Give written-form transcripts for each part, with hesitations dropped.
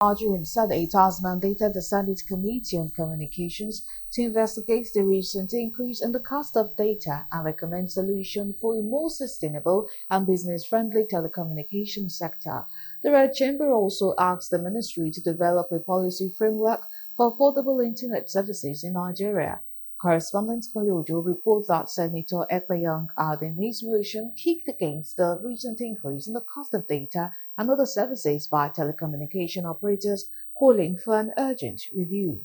Nigerian Senate has mandated the Senate Committee on Communications to investigate the recent increase in the cost of data and recommend solutions for a more sustainable and business-friendly telecommunications sector. The Red Chamber also asked the ministry to develop a policy framework for affordable internet services in Nigeria. Correspondent Kalojo reports that Senator Ekpeyong had in his motion kicked against the recent increase in the cost of data and other services by telecommunication operators, calling for an urgent review.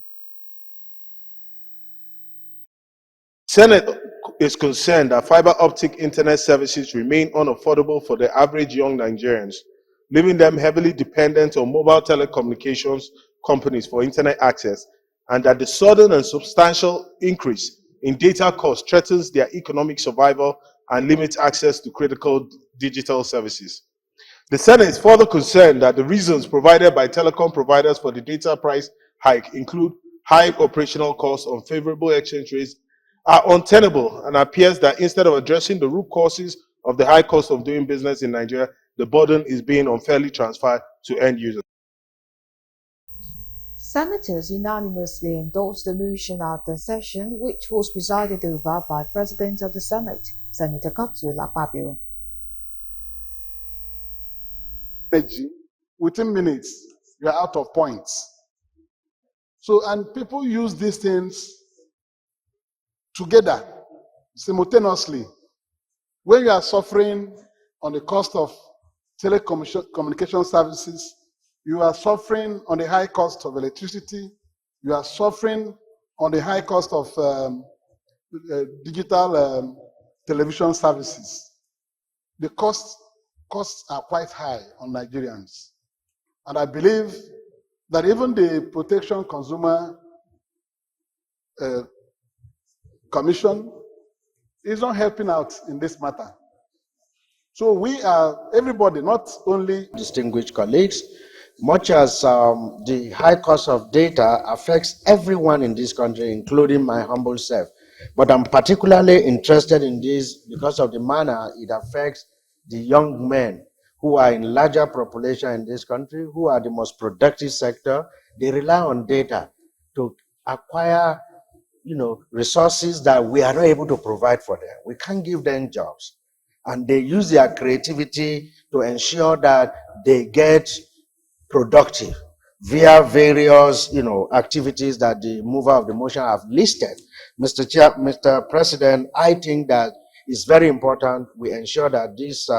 Senate is concerned that fiber optic internet services remain unaffordable for the average young Nigerians, leaving them heavily dependent on mobile telecommunications companies for internet access, and that the sudden and substantial increase in data costs threatens their economic survival and limits access to critical digital services. The Senate is further concerned that the reasons provided by telecom providers for the data price hike include high operational costs, unfavorable exchange rates, are untenable, and appears that instead of addressing the root causes of the high cost of doing business in Nigeria, the burden is being unfairly transferred to end users. Senators unanimously endorsed the motion at the session, which was presided over by President of the Senate, Senator Godswill Akpabio. Within minutes, you are out of points. So, and people use these things together, simultaneously. When you are suffering on the cost of telecommunication services, you are suffering on the high cost of electricity, you are suffering on the high cost of digital television services. The costs are quite high on Nigerians. And I believe that even the Protection Consumer Commission is not helping out in this matter. So we are, everybody, not only distinguished colleagues, much as the high cost of data affects everyone in this country, including my humble self. But I'm particularly interested in this because of the manner it affects the young men who are in larger population in this country, who are the most productive sector. They rely on data to acquire, resources that we are not able to provide for them. We can't give them jobs. And they use their creativity to ensure that they get productive via various, activities that the mover of the motion have listed. Mr. President, I think that it's very important we ensure that these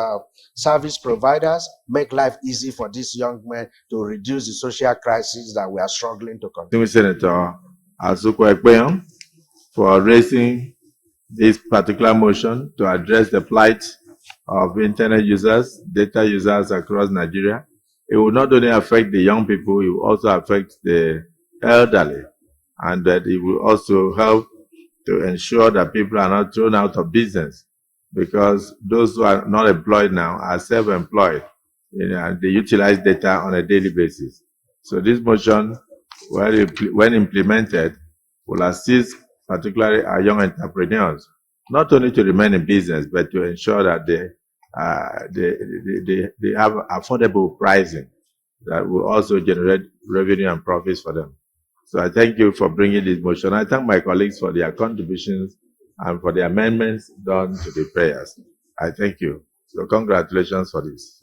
service providers make life easy for these young men to reduce the social crisis that we are struggling to control. Senator Asuku Ekpeyong for raising this particular motion to address the plight of internet users, data users across Nigeria. It will not only affect the young people, it will also affect the elderly, and that it will also help to ensure that people are not thrown out of business, because those who are not employed now are self-employed, and they utilize data on a daily basis. So this motion, when implemented, will assist particularly our young entrepreneurs, not only to remain in business, but to ensure that they have affordable pricing that will also generate revenue and profits for them. So I thank you for bringing this motion. I thank my colleagues for their contributions and for the amendments done to the prayers. I thank you. So congratulations for this.